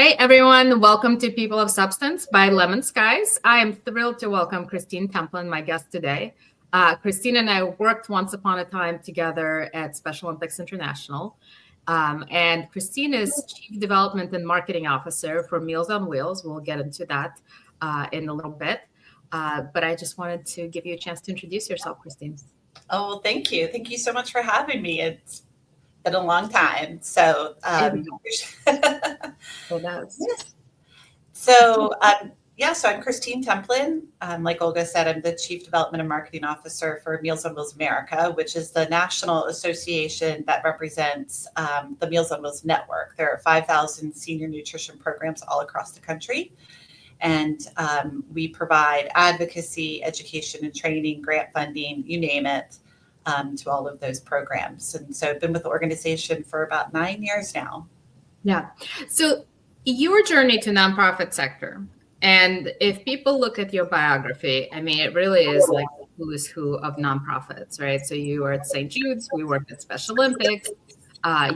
Hey everyone, welcome to People of Substance by LemonSkies. I am thrilled to welcome Kristine Templin, my guest today. Kristine and I worked once upon a time together at Special Olympics International. And Kristine is Chief Development and Marketing Officer for Meals on Wheels. We'll get into that in a little bit. But I just wanted to give you a chance to introduce yourself, Kristine. Oh, well, thank you. Thank you so much for having me. It's been a long time. So, so I'm Kristine Templin. Like Olga said, I'm the Chief Development and Marketing Officer for Meals on Wheels America, which is the national association that represents the Meals on Wheels network. There are 5,000 senior nutrition programs all across the country. And we provide advocacy, education and training, grant funding, you name it, to all of those programs. And so I've been with the organization for about 9 years now. Yeah. So your journey to nonprofit sector, and if people look at your biography, I mean, it really is like who's who of nonprofits, right? So you were at St. Jude's, we worked at Special Olympics,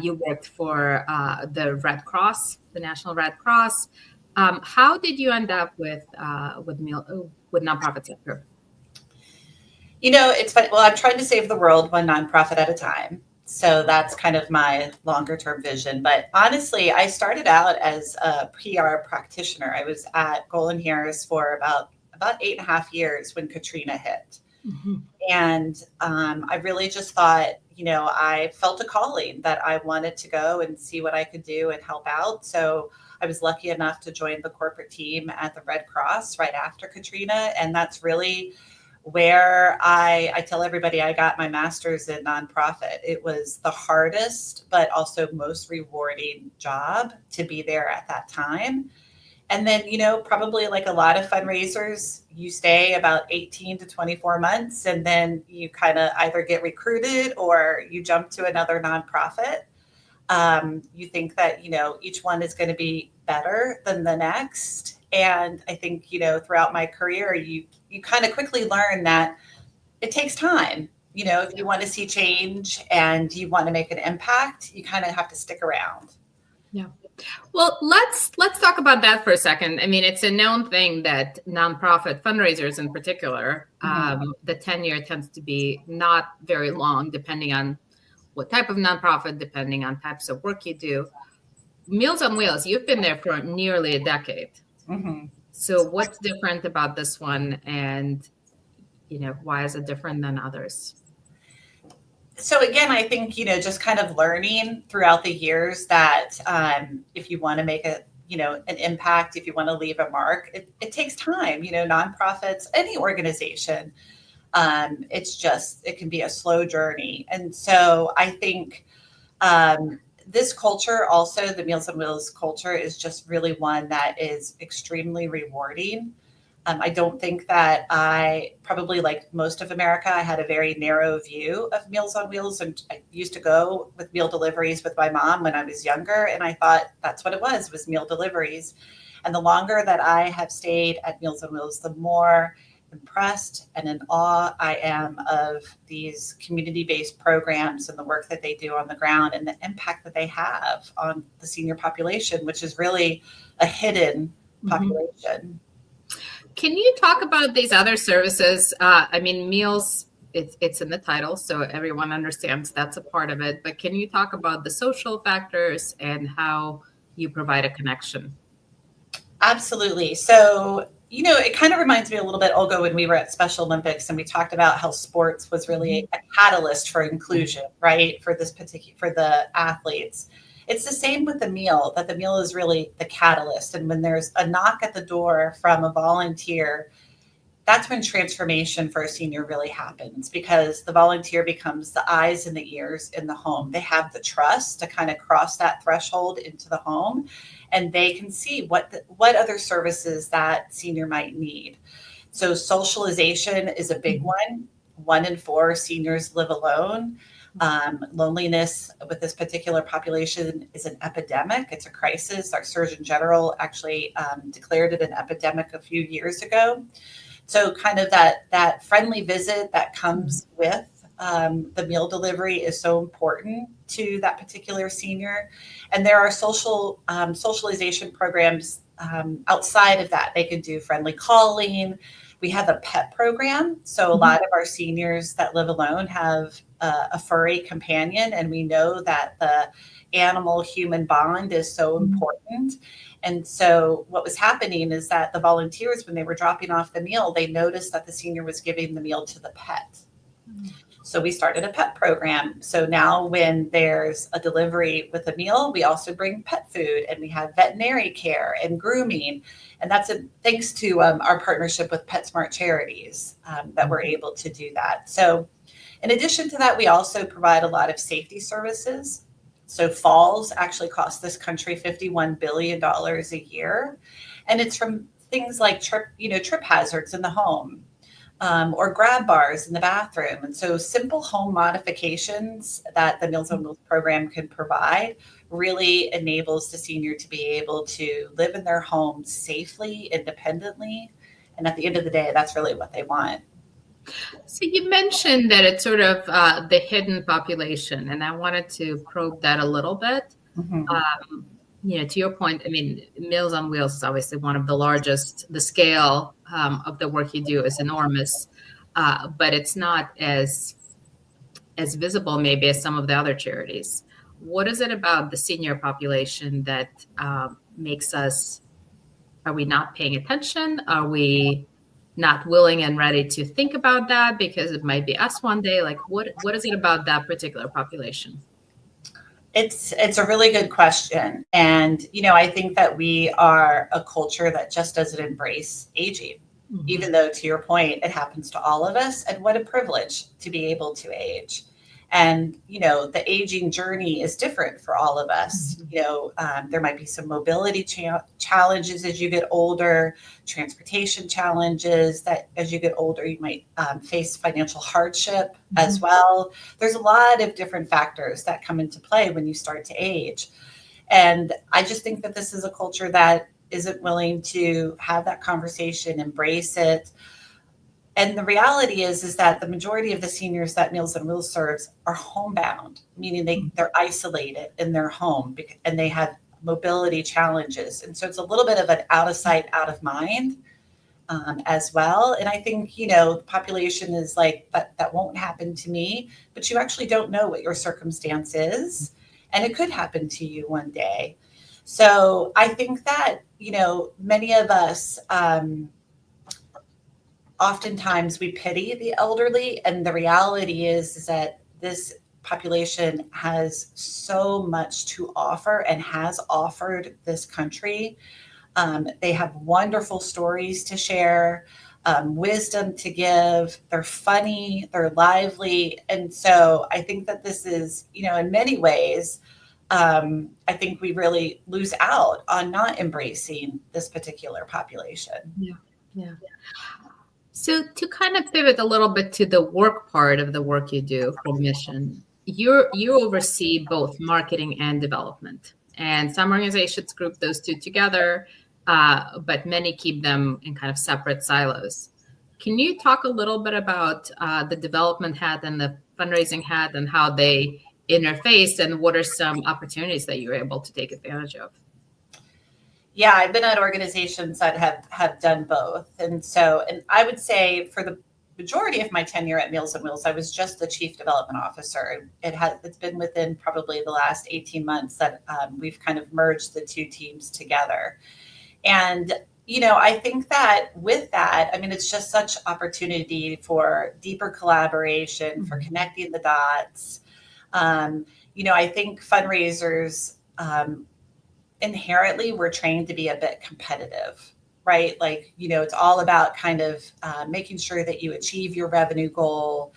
you worked for the Red Cross, the National Red Cross. How did you end up with nonprofit sector? You know, it's funny. Well, I'm trying to save the world one nonprofit at a time. So that's kind of my longer term vision. But honestly, I started out as a PR practitioner. I was at Golan Harris for about 8.5 years when Katrina hit. Mm-hmm. And I really just thought, I felt a calling that I wanted to go and see what I could do and help out. So I was lucky enough to join the corporate team at the Red Cross right after Katrina. And that's really where I tell everybody I got my master's in nonprofit. It was the hardest, but also most rewarding job to be there at that time. And then, probably like a lot of fundraisers, you stay about 18 to 24 months, and then you kind of either get recruited or you jump to another nonprofit. You think that, each one is going to be better than the next. And I think, throughout my career, you kind of quickly learn that it takes time. If you want to see change and you want to make an impact, you kind of have to stick around. Yeah. Well, let's talk about that for a second. I mean, it's a known thing that nonprofit fundraisers in particular, the tenure tends to be not very long, depending on what type of nonprofit, depending on types of work you do. Meals on Wheels, you've been there for nearly a decade. Mm-hmm. So what's different about this one, and why is it different than others? So again, I think, just kind of learning throughout the years that if you want to make an impact, if you want to leave a mark, it takes time. Nonprofits, any organization, it can be a slow journey. And so I think this culture, also the Meals on Wheels culture, is just really one that is extremely rewarding. I don't think that probably like most of America, I had a very narrow view of Meals on Wheels. And I used to go with meal deliveries with my mom when I was younger. And I thought that's what it was meal deliveries. And the longer that I have stayed at Meals on Wheels, the more impressed and in awe I am of these community-based programs and the work that they do on the ground and the impact that they have on the senior population, which is really a hidden population. Can you talk about these other services? I mean, meals, it's in the title, so everyone understands that's a part of it. But can you talk about the social factors and how you provide a connection? Absolutely. So, it kind of reminds me a little bit, Olga, when we were at Special Olympics and we talked about how sports was really a catalyst for inclusion, right? For the athletes. It's the same with the meal, that the meal is really the catalyst. And when there's a knock at the door from a volunteer, that's when transformation for a senior really happens, because the volunteer becomes the eyes and the ears in the home. They have the trust to kind of cross that threshold into the home, and they can see what other services that senior might need. So socialization is a big one. 1 in 4 seniors live alone. Loneliness with this particular population is an epidemic. It's a crisis. Our Surgeon General actually declared it an epidemic a few years ago. So kind of that friendly visit that comes with the meal delivery is so important to that particular senior. And there are socialization programs outside of that. They can do friendly calling. We have a pet program. So a lot of our seniors that live alone have a furry companion, and we know that the animal human bond is so important. And so what was happening is that the volunteers, when they were dropping off the meal, they noticed that the senior was giving the meal to the pet. So we started a pet program. So now when there's a delivery with a meal, we also bring pet food, and we have veterinary care and grooming. And that's thanks to our partnership with PetSmart Charities that we're able to do that. So in addition to that, we also provide a lot of safety services. So falls actually cost this country $51 billion a year. And it's from things like trip hazards in the home, or grab bars in the bathroom. And so simple home modifications that the Meals on Wheels program can provide really enables the senior to be able to live in their home safely, independently. And at the end of the day, that's really what they want. So you mentioned that it's sort of the hidden population, and I wanted to probe that a little bit. To your point, I mean, Meals on Wheels is obviously one of the largest. The scale of the work you do is enormous, but it's not as visible maybe as some of the other charities. What is it about the senior population that makes us? Are we not paying attention? Are we not willing and ready to think about that because it might be us one day? Like, what is it about that particular population? It's a really good question. And, I think that we are a culture that just doesn't embrace aging, even though, to your point, it happens to all of us. And what a privilege to be able to age. And, the aging journey is different for all of us. There might be some mobility challenges as you get older, transportation challenges that as you get older, you might face financial hardship as well. There's a lot of different factors that come into play when you start to age. And I just think that this is a culture that isn't willing to have that conversation, embrace it. And the reality is that the majority of the seniors that Meals on Wheels serves are homebound, meaning they're isolated in their home and they have mobility challenges. And so it's a little bit of an out of sight, out of mind as well. And I think, the population is like, that won't happen to me, but you actually don't know what your circumstance is. And it could happen to you one day. So I think that, many of us, oftentimes we pity the elderly, and the reality is that this population has so much to offer and has offered this country. They have wonderful stories to share, wisdom to give. They're funny, they're lively. And so I think that this is, in many ways, I think we really lose out on not embracing this particular population. Yeah. So to kind of pivot a little bit to the work part of the work you do for Mission, you oversee both marketing and development. And some organizations group those two together, but many keep them in kind of separate silos. Can you talk a little bit about the development hat and the fundraising hat and how they interface, and what are some opportunities that you're able to take advantage of? Yeah, I've been at organizations that have done both. And I would say for the majority of my tenure at Meals on Wheels, I was just the chief development officer. It's been within probably the last 18 months that we've kind of merged the two teams together. And, I think that with that, it's just such opportunity for deeper collaboration, for connecting the dots. I think fundraisers, inherently we're trained to be a bit competitive, right? Like, it's all about kind of making sure that you achieve your revenue goal,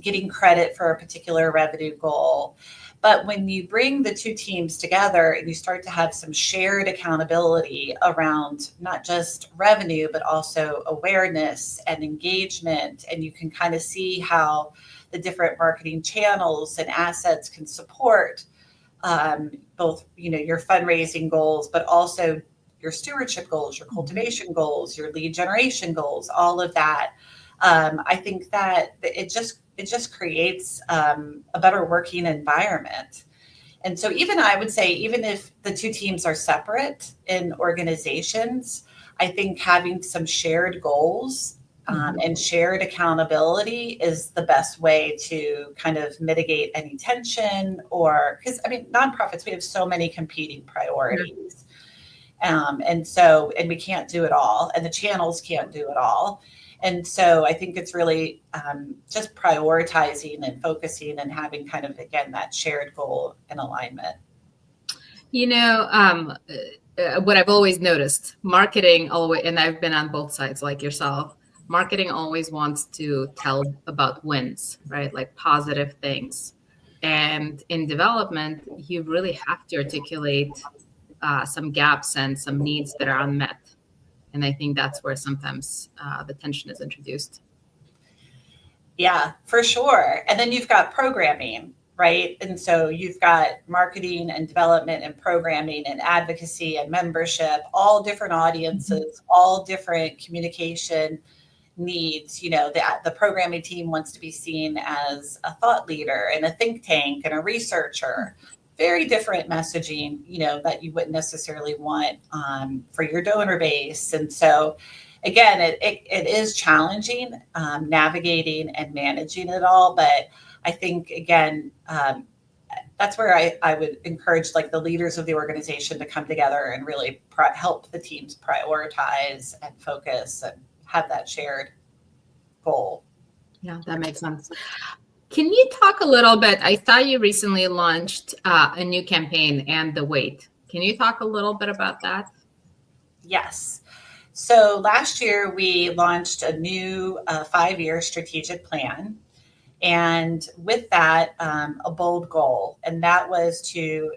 getting credit for a particular revenue goal. But when you bring the two teams together and you start to have some shared accountability around not just revenue, but also awareness and engagement, and you can kind of see how the different marketing channels and assets can support both, your fundraising goals, but also your stewardship goals, your cultivation goals, your lead generation goals, all of that. I think that it just it just creates a better working environment. And so even I would say, even if the two teams are separate in organizations, I think having some shared goals and shared accountability is the best way to kind of mitigate any tension, or because I mean, nonprofits, we have so many competing priorities. And we can't do it all, and the channels can't do it all. And so I think it's really just prioritizing and focusing and having kind of, again, that shared goal and alignment. You know, what I've always noticed, marketing always, and I've been on both sides like yourself, marketing always wants to tell about wins, right? Like positive things. And in development, you really have to articulate some gaps and some needs that are unmet. And I think that's where sometimes the tension is introduced. Yeah, for sure. And then you've got programming, right? And so you've got marketing and development and programming and advocacy and membership, all different audiences, all different communication needs. You know, the programming team wants to be seen as a thought leader and a think tank and a researcher. Very different messaging, you know, that you wouldn't necessarily want for your donor base. And so, again, it is challenging navigating and managing it all. But I think, again, that's where I would encourage like the leaders of the organization to come together and really help the teams prioritize and focus and have that shared goal. Yeah, that makes sense. Can you talk a little bit? I saw you recently launched a new campaign, And the Wait. Can you talk a little bit about that? Yes. So last year we launched a new 5-year strategic plan. And with that, a bold goal, and that was to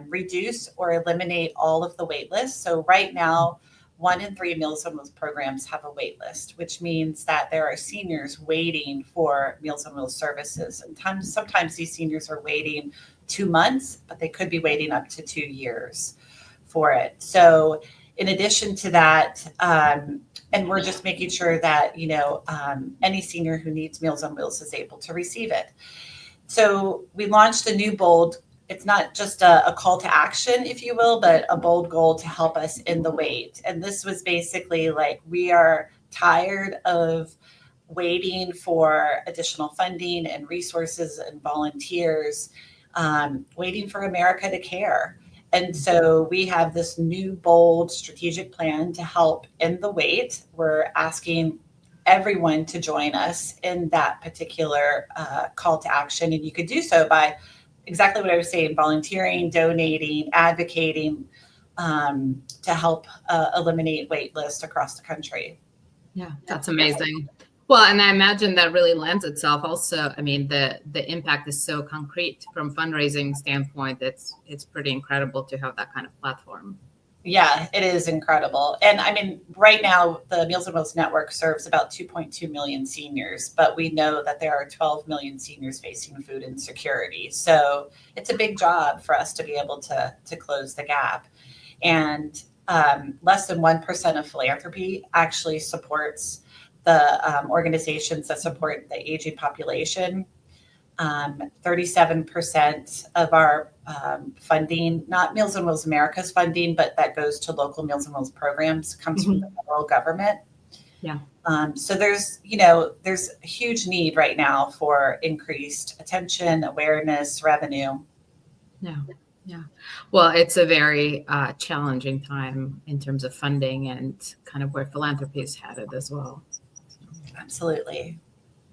reduce or eliminate all of the wait lists. So right now, 1 in 3 Meals on Wheels programs have a wait list, which means that there are seniors waiting for Meals on Wheels services. And sometimes these seniors are waiting 2 months, but they could be waiting up to 2 years for it. So in addition to that, and we're just making sure that, you know, any senior who needs Meals on Wheels is able to receive it. So we launched a new bold, it's not just a call to action, if you will, but a bold goal to help us in the wait. And this was basically like, we are tired of waiting for additional funding and resources and volunteers, waiting for America to care. And so we have this new bold strategic plan to help end the wait. We're asking everyone to join us in that particular call to action. And you could do so by exactly what I was saying, volunteering, donating, advocating to help eliminate wait lists across the country. Yeah, that's amazing. Well, and I imagine that really lends itself also. I mean, the impact is so concrete from fundraising standpoint. It's pretty incredible to have that kind of platform. Yeah, it is incredible. And I mean, right now, the Meals on Wheels network serves about 2.2 million seniors, but we know that there are 12 million seniors facing food insecurity. So it's a big job for us to be able to close the gap. And less than 1% of philanthropy actually supports the organizations that support the aging population. 37% of our funding, not Meals on Wheels America's funding, but that goes to local Meals on Wheels programs, comes from the federal government. Yeah. So there's a huge need right now for increased attention, awareness, revenue. Yeah. Yeah. Well, it's a very challenging time in terms of funding and kind of where philanthropy is headed as well. Absolutely.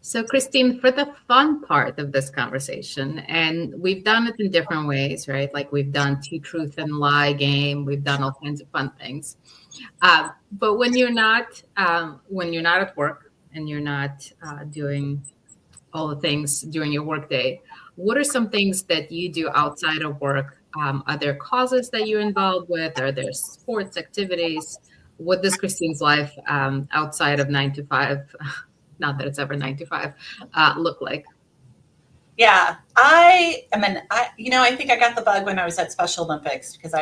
So, Kristine, for the fun part of this conversation, and we've done it in different ways, right? Like we've done truth and lie game, we've done all kinds of fun things. But when you're not at work and you're not doing all the things during your workday, what are some things that you do outside of work? Are there causes that you're involved with? Are there sports activities? What does Kristine's life outside of 9 to 5? Not that it's ever 9 to 5, look like? Yeah, I think I got the bug when I was at Special Olympics because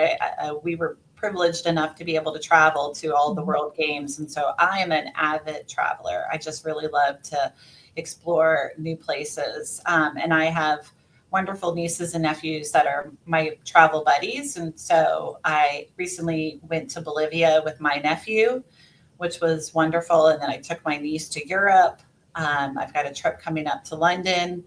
we were privileged enough to be able to travel to all the World Games. And so I am an avid traveler. I just really love to explore new places. And I have wonderful nieces and nephews that are my travel buddies. And so I recently went to Bolivia with my nephew, which was wonderful. And then I took my niece to Europe. I've got a trip coming up to London.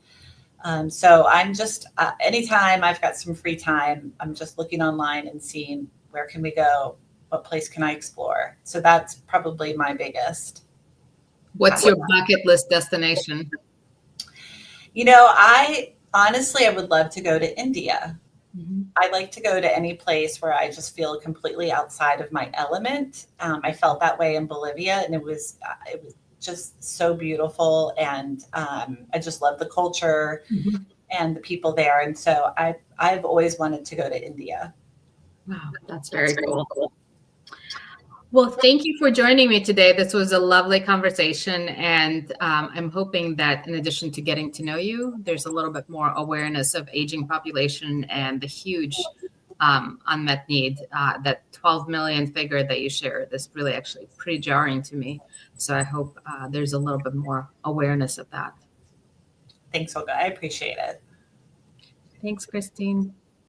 So I'm just, anytime I've got some free time, I'm just looking online and seeing where can we go? What place can I explore? So that's probably my biggest. What's your bucket list destination? I would love to go to India. Mm-hmm. I like to go to any place where I just feel completely outside of my element. I felt that way in Bolivia, and it was just so beautiful, and I just love the culture and the people there. And so I've always wanted to go to India. Wow, that's very cool. Well, thank you for joining me today. This was a lovely conversation, and I'm hoping that in addition to getting to know you, there's a little bit more awareness of aging population and the huge unmet need. That 12 million figure that you shared is really actually pretty jarring to me. So I hope there's a little bit more awareness of that. Thanks, Olga. I appreciate it. Thanks, Kristine.